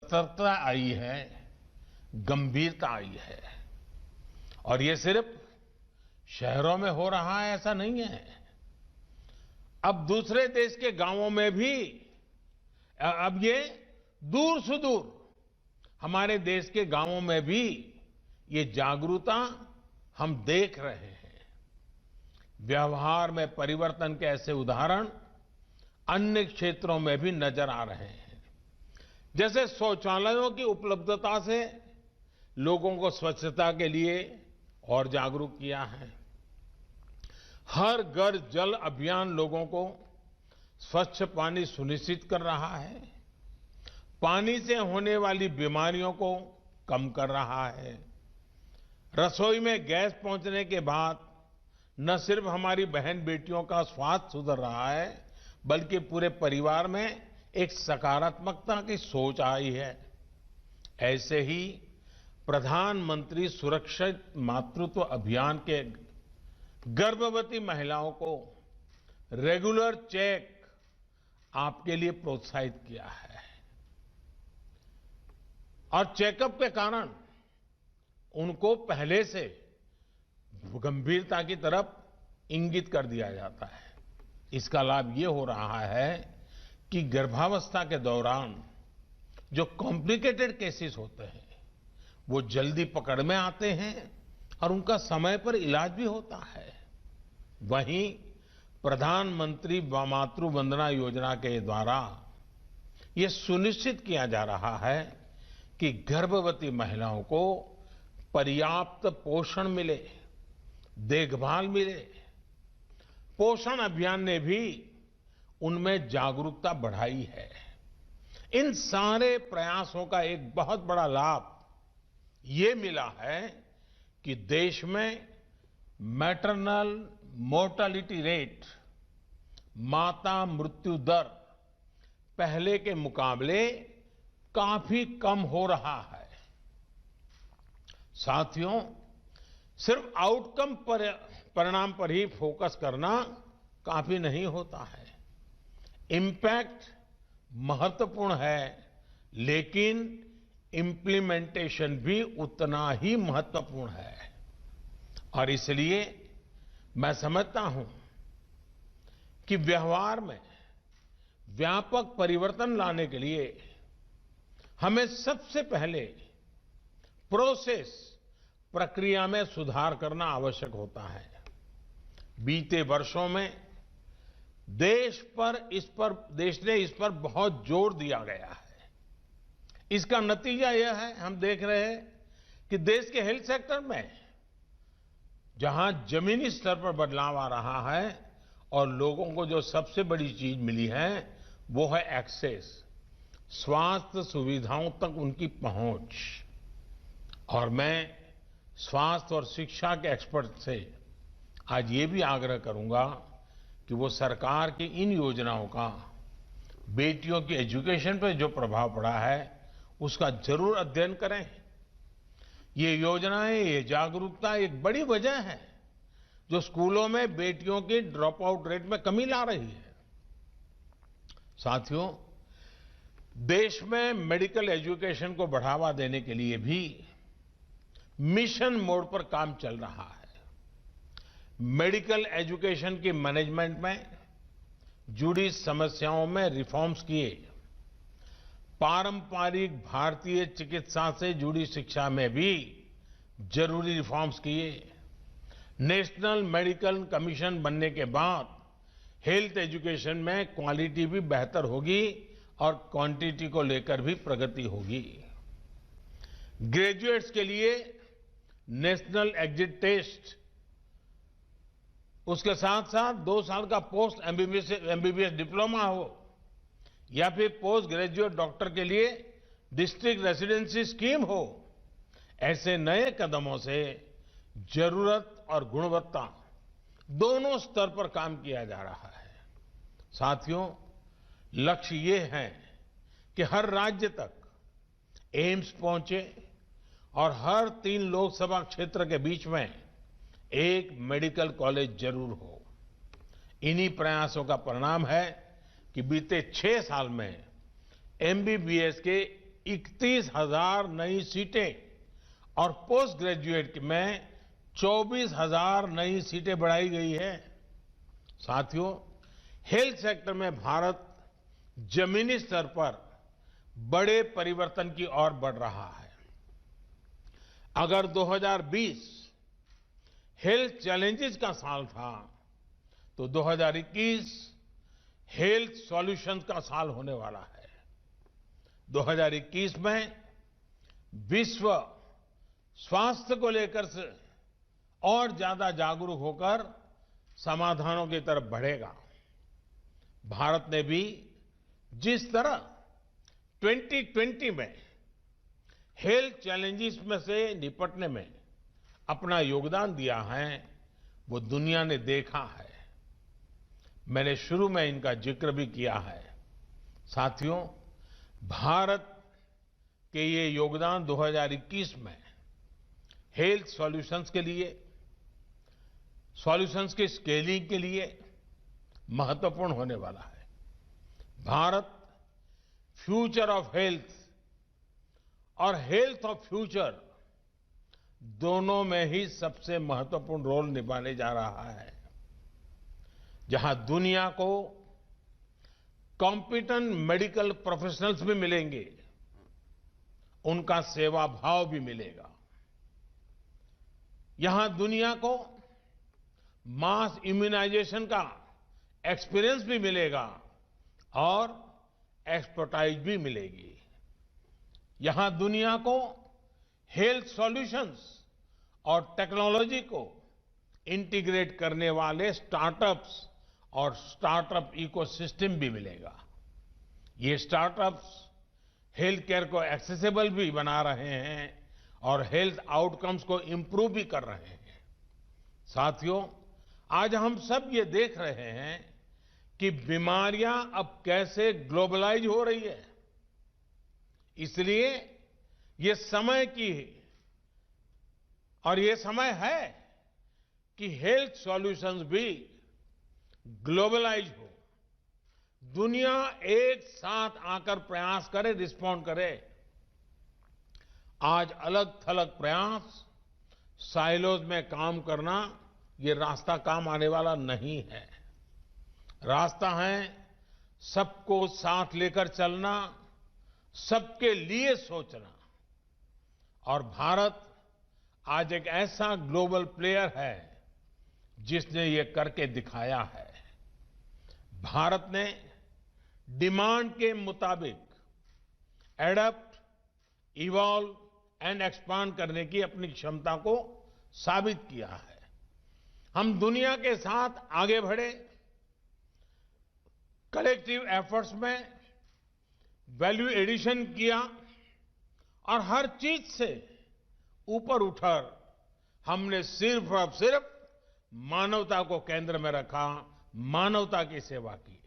सतर्कता आई है, गंभीरता आई है। और ये सिर्फ शहरों में हो रहा है ऐसा नहीं है। अब दूसरे देश के गांवों में भी अब ये दूर सुदूर हमारे देश के गांवों में भी ये जागरूकता हम देख रहे हैं। व्यवहार में परिवर्तन के ऐसे उदाहरण अन्य क्षेत्रों में भी नजर आ रहे हैं। जैसे शौचालयों की उपलब्धता से लोगों को स्वच्छता के लिए और जागरूक किया है। हर घर जल अभियान लोगों को स्वच्छ पानी सुनिश्चित कर रहा है, पानी से होने वाली बीमारियों को कम कर रहा है। रसोई में गैस पहुंचने के बाद न सिर्फ हमारी बहन बेटियों का स्वास्थ्य सुधर रहा है, बल्कि पूरे परिवार में एक सकारात्मकता की सोच आई है। ऐसे ही प्रधानमंत्री सुरक्षित मातृत्व अभियान के गर्भवती महिलाओं को रेगुलर चेक आपके लिए प्रोत्साहित किया है। और चेकअप के कारण उनको पहले से गंभीरता की तरफ इंगित कर दिया जाता है। इसका लाभ ये हो रहा है कि गर्भावस्था के दौरान जो कॉम्प्लिकेटेड केसेस होते हैं वो जल्दी पकड़ में आते हैं और उनका समय पर इलाज भी होता है। वहीं प्रधानमंत्री मातृ वंदना योजना के द्वारा ये सुनिश्चित किया जा रहा है कि गर्भवती महिलाओं को पर्याप्त पोषण मिले, देखभाल मिले। पोषण अभियान ने भी उनमें जागरूकता बढ़ाई है। इन सारे प्रयासों का एक बहुत बड़ा लाभ ये मिला है कि देश में मैटरनल मोर्टालिटी रेट, माता मृत्यु दर पहले के मुकाबले काफी कम हो रहा है। साथियों, सिर्फ आउटकम परिणाम पर ही फोकस करना काफी नहीं होता है। इम्पैक्ट महत्वपूर्ण है, लेकिन इम्प्लीमेंटेशन भी उतना ही महत्वपूर्ण है। और इसलिए मैं समझता हूं कि व्यवहार में व्यापक परिवर्तन लाने के लिए हमें सबसे पहले प्रोसेस, प्रक्रिया में सुधार करना आवश्यक होता है। बीते वर्षों में देश ने इस पर बहुत जोर दिया गया है। इसका नतीजा यह है, हम देख रहे हैं कि देश के हेल्थ सेक्टर में जहां जमीनी स्तर पर बदलाव आ रहा है और लोगों को जो सबसे बड़ी चीज मिली है वो है एक्सेस, स्वास्थ्य सुविधाओं तक उनकी पहुंच। और मैं स्वास्थ्य और शिक्षा के एक्सपर्ट से आज ये भी आग्रह करूंगा कि वो सरकार की इन योजनाओं का बेटियों की एजुकेशन पर जो प्रभाव पड़ा है उसका जरूर अध्ययन करें। ये योजनाएं, ये जागरूकता एक बड़ी वजह है जो स्कूलों में बेटियों की ड्रॉप आउट रेट में कमी ला रही है। साथियों, देश में मेडिकल एजुकेशन को बढ़ावा देने के लिए भी मिशन मोड पर काम चल रहा है। मेडिकल एजुकेशन की मैनेजमेंट में जुड़ी समस्याओं में रिफॉर्म्स किए, पारंपरिक भारतीय चिकित्सा से जुड़ी शिक्षा में भी जरूरी रिफॉर्म्स किए। नेशनल मेडिकल कमीशन बनने के बाद हेल्थ एजुकेशन में क्वालिटी भी बेहतर होगी और क्वांटिटी को लेकर भी प्रगति होगी। ग्रेजुएट्स के लिए नेशनल एग्जिट टेस्ट, उसके साथ साथ 2 साल का पोस्ट एमबीबीएस डिप्लोमा हो या फिर पोस्ट ग्रेजुएट डॉक्टर के लिए डिस्ट्रिक्ट रेसिडेंसी स्कीम हो, ऐसे नए कदमों से जरूरत और गुणवत्ता दोनों स्तर पर काम किया जा रहा है। साथियों, लक्ष्य ये है कि हर राज्य तक एम्स पहुंचे और हर 3 लोकसभा क्षेत्र के बीच में एक मेडिकल कॉलेज जरूर हो। इन्हीं प्रयासों का परिणाम है कि बीते 6 साल में एमबीबीएस के 31,000 नई सीटें और पोस्ट ग्रेजुएट में 24,000 नई सीटें बढ़ाई गई है। साथियों, हेल्थ सेक्टर में भारत जमीनी स्तर पर बड़े परिवर्तन की ओर बढ़ रहा है। अगर 2020 हेल्थ चैलेंजेस का साल था, तो 2021 हेल्थ सॉल्यूशंस का साल होने वाला है। 2021 में विश्व स्वास्थ्य को लेकर से और ज्यादा जागरूक होकर समाधानों की तरफ बढ़ेगा। भारत ने भी जिस तरह 2020 में हेल्थ चैलेंजेस में से निपटने में अपना योगदान दिया है, वो दुनिया ने देखा है। मैंने शुरू में इनका जिक्र भी किया है। साथियों, भारत के ये योगदान 2021 में हेल्थ सॉल्यूशंस के लिए, सॉल्यूशंस की स्केलिंग के लिए महत्वपूर्ण होने वाला है। भारत फ्यूचर ऑफ हेल्थ और हेल्थ ऑफ फ्यूचर दोनों में ही सबसे महत्वपूर्ण रोल निभाने जा रहा है। जहां दुनिया को कॉम्पिटेंट मेडिकल प्रोफेशनल्स भी मिलेंगे, उनका सेवा भाव भी मिलेगा। यहां दुनिया को मास इम्यूनाइजेशन का एक्सपीरियंस भी मिलेगा और एक्सपर्टाइज भी मिलेगी। यहां दुनिया को हेल्थ सॉल्यूशंस और टेक्नोलॉजी को इंटीग्रेट करने वाले स्टार्टअप्स और स्टार्टअप इकोसिस्टम भी मिलेगा। ये स्टार्टअप्स हेल्थ केयर को एक्सेसिबल भी बना रहे हैं और हेल्थ आउटकम्स को इंप्रूव भी कर रहे हैं। साथियों, आज हम सब ये देख रहे हैं कि बीमारियां अब कैसे ग्लोबलाइज हो रही है। इसलिए ये समय की और ये समय है कि हेल्थ सॉल्यूशंस भी ग्लोबलाइज हो। दुनिया एक साथ आकर प्रयास करे, रिस्पॉन्ड करे। आज अलग थलग प्रयास, साइलोज में काम करना, ये रास्ता काम आने वाला नहीं है। रास्ता है सबको साथ लेकर चलना, सबके लिए सोचना। और भारत आज एक ऐसा ग्लोबल प्लेयर है जिसने ये करके दिखाया है। भारत ने डिमांड के मुताबिक एडप्ट, इवॉल्व एंड एक्सपांड करने की अपनी क्षमता को साबित किया है। हम दुनिया के साथ आगे बढ़े, कलेक्टिव एफर्ट्स में वैल्यू एडिशन किया और हर चीज से ऊपर उठकर हमने सिर्फ और सिर्फ मानवता को केंद्र में रखा, मानवता की सेवा की।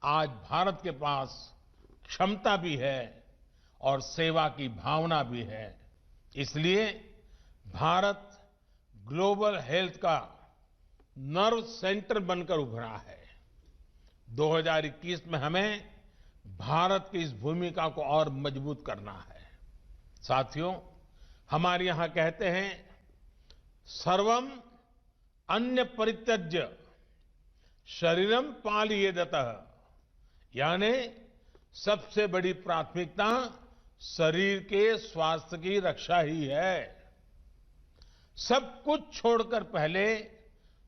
आज भारत के पास क्षमता भी है और सेवा की भावना भी है। इसलिए भारत ग्लोबल हेल्थ का नर्व सेंटर बनकर उभरा है। 2021 में हमें भारत की इस भूमिका को और मजबूत करना है। साथियों, हमारे यहां कहते हैं, सर्वम अन्य परित्यज्य शरीरम पालयेदतः, यानी सबसे बड़ी प्राथमिकता शरीर के स्वास्थ्य की रक्षा ही है। सब कुछ छोड़कर पहले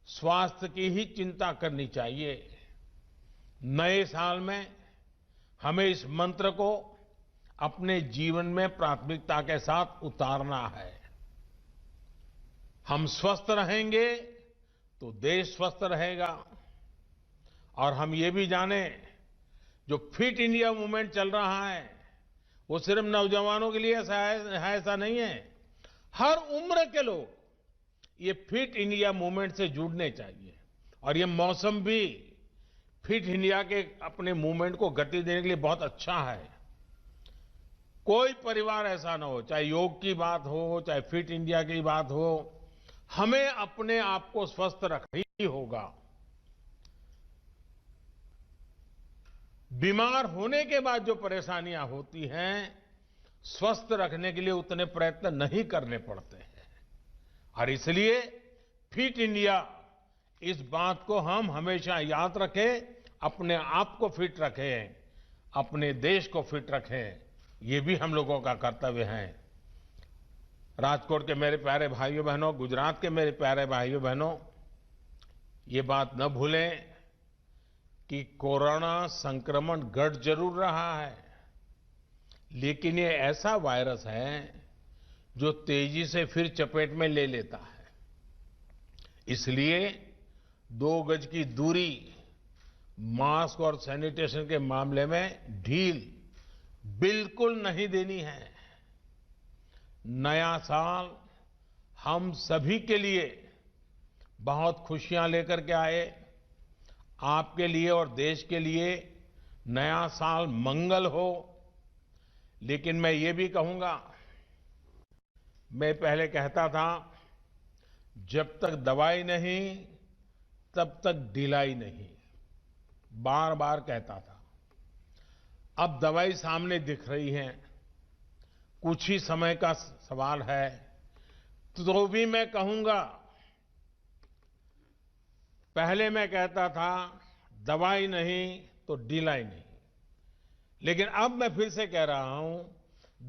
स्वास्थ्य की ही चिंता करनी चाहिए। नए साल में हमें इस मंत्र को अपने जीवन में प्राथमिकता के साथ उतारना है। हम स्वस्थ रहेंगे तो देश स्वस्थ रहेगा। और हम ये भी जाने, जो फिट इंडिया मूवमेंट चल रहा है, वो सिर्फ नौजवानों के लिए ऐसा नहीं है। हर उम्र के लोग ये फिट इंडिया मूवमेंट से जुड़ने चाहिए। और ये मौसम भी फिट इंडिया के अपने मूवमेंट को गति देने के लिए बहुत अच्छा है। कोई परिवार ऐसा ना हो, चाहे योग की बात हो, चाहे फिट इंडिया की बात हो, हमें अपने आप को स्वस्थ रखना ही होगा। बीमार होने के बाद जो परेशानियां होती हैं, स्वस्थ रखने के लिए उतने प्रयत्न नहीं करने पड़ते हैं। और इसलिए फिट इंडिया, इस बात को हम हमेशा याद रखें, अपने आप को फिट रखें, अपने देश को फिट रखें, ये भी हम लोगों का कर्तव्य है। राजकोट के मेरे प्यारे भाइयों बहनों, गुजरात के मेरे प्यारे भाइयों बहनों, ये बात न भूलें कि कोरोना संक्रमण घट जरूर रहा है, लेकिन ये ऐसा वायरस है जो तेजी से फिर चपेट में ले लेता है। इसलिए 2 गज की दूरी, मास्क और सैनिटेशन के मामले में ढील बिल्कुल नहीं देनी है। नया साल हम सभी के लिए बहुत खुशियां लेकर के आए। आपके लिए और देश के लिए नया साल मंगल हो। लेकिन मैं ये भी कहूंगा, मैं पहले कहता था, जब तक दवाई नहीं तब तक ढिलाई नहीं, बार बार कहता था। अब दवाई सामने दिख रही है, कुछ ही समय का सवाल है, तो भी मैं कहूंगा, पहले मैं कहता था दवाई नहीं तो ढिलाई नहीं, लेकिन अब मैं फिर से कह रहा हूं,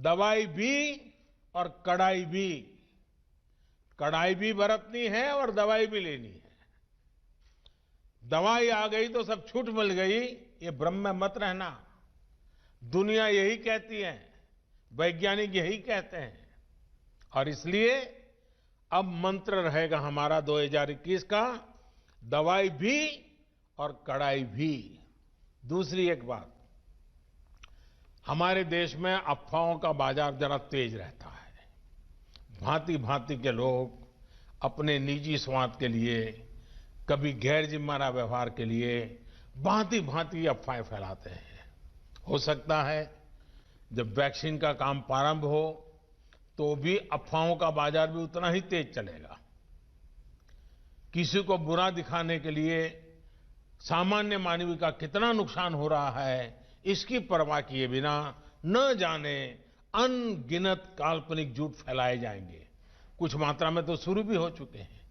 दवाई भी और कड़ाई भी। कड़ाई भी बरतनी है और दवाई भी लेनी है। दवाई आ गई तो सब छूट मिल गई, ये भ्रम में मत रहना। दुनिया यही कहती है, वैज्ञानिक यही कहते हैं। और इसलिए अब मंत्र रहेगा हमारा 2021 का, दवाई भी और कड़ाई भी। दूसरी एक बात, हमारे देश में अफवाहों का बाजार जरा तेज रहता है। भांति भांति के लोग अपने निजी स्वार्थ के लिए, कभी गैर जिम्मेदार व्यवहार के लिए भांति भांति अफवाहें फैलाते हैं। हो सकता है जब वैक्सीन का काम प्रारंभ हो तो भी अफवाहों का बाजार भी उतना ही तेज चलेगा। किसी को बुरा दिखाने के लिए सामान्य मानव का कितना नुकसान हो रहा है, इसकी परवाह किए बिना न जाने अनगिनत काल्पनिक झूठ फैलाए जाएंगे। कुछ मात्रा में तो शुरू भी हो चुके हैं।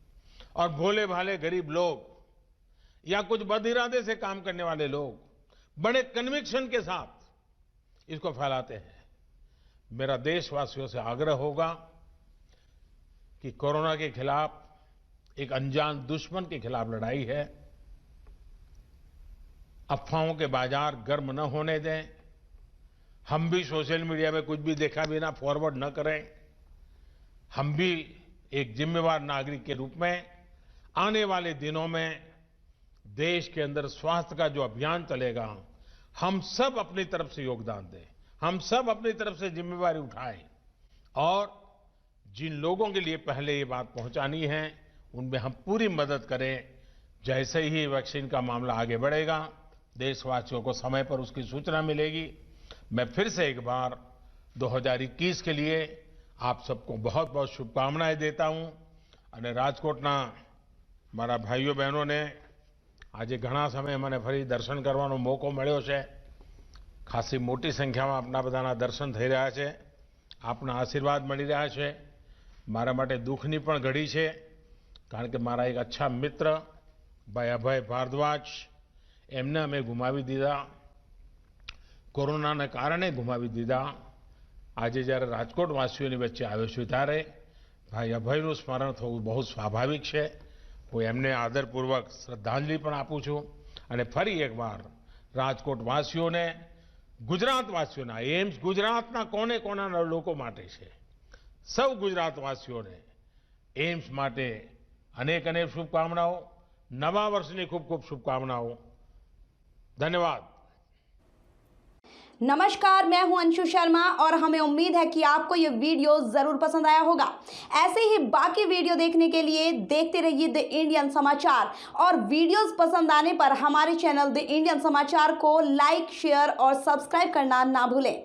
और भोले भाले गरीब लोग या कुछ बदइरादे से काम करने वाले लोग बड़े कन्विक्शन के साथ इसको फैलाते हैं। मेरा देशवासियों से आग्रह होगा कि कोरोना के खिलाफ एक अनजान दुश्मन के खिलाफ लड़ाई है। अफवाहों के बाजार गर्म न होने दें। हम भी सोशल मीडिया में कुछ भी देखा बिना फॉरवर्ड न करें। हम भी एक जिम्मेवार नागरिक के रूप में आने वाले दिनों में देश के अंदर स्वास्थ्य का जो अभियान चलेगा, हम सब अपनी तरफ से योगदान दें, हम सब अपनी तरफ से जिम्मेवारी उठाएं और जिन लोगों के लिए पहले ये बात पहुंचानी है उनमें हम पूरी मदद करें। जैसे ही वैक्सीन का मामला आगे बढ़ेगा, देशवासियों को समय पर उसकी सूचना मिलेगी। मैं फिर से एक बार 2021 के लिए आप सबको बहुत बहुत शुभकामनाएं देता हूं। અને રાજકોટના મારા ભાઈઓ બહેનોને આજે ઘણા સમય મને ફરી દર્શન કરવાનો મોકો મળ્યો છે। ખાસી મોટી સંખ્યામાં આપના બધાના દર્શન થઈ રહ્યા છે, આપના આશીર્વાદ મળી રહ્યા છે। મારા માટે દુઃખની પણ ઘડી છે, કારણ કે મારા એક અચ્છા મિત્ર ભાઈ અભય ભારદ્વાજ, એમને અમે ગુમાવી દીધા, કોરોનાને કારણે ગુમાવી દીધા। આજે જ્યારે રાજકોટવાસીઓની વચ્ચે આવ્યો છું ત્યારે ભાઈ અભયનું સ્મરણ થવું બહુ સ્વાભાવિક છે। હું એમને આદરપૂર્વક શ્રદ્ધાંજલિ પણ આપું છું અને ફરી એકવાર રાજકોટવાસીઓને, ગુજરાતવાસીઓના, એમ્સ ગુજરાતના કોને કોનાના લોકો માટે છે, સૌ ગુજરાતવાસીઓને એમ્સ માટે અનેક અનેક શુભકામનાઓ, નવા વર્ષની ખૂબ ખૂબ શુભકામનાઓ। धन्यवाद। नमस्कार, मैं हूं अंशु शर्मा और हमें उम्मीद है कि आपको ये वीडियो जरूर पसंद आया होगा। ऐसे ही बाकी वीडियो देखने के लिए देखते रहिए द इंडियन समाचार और वीडियोस पसंद आने पर हमारे चैनल द इंडियन समाचार को लाइक, शेयर और सब्सक्राइब करना ना भूलें।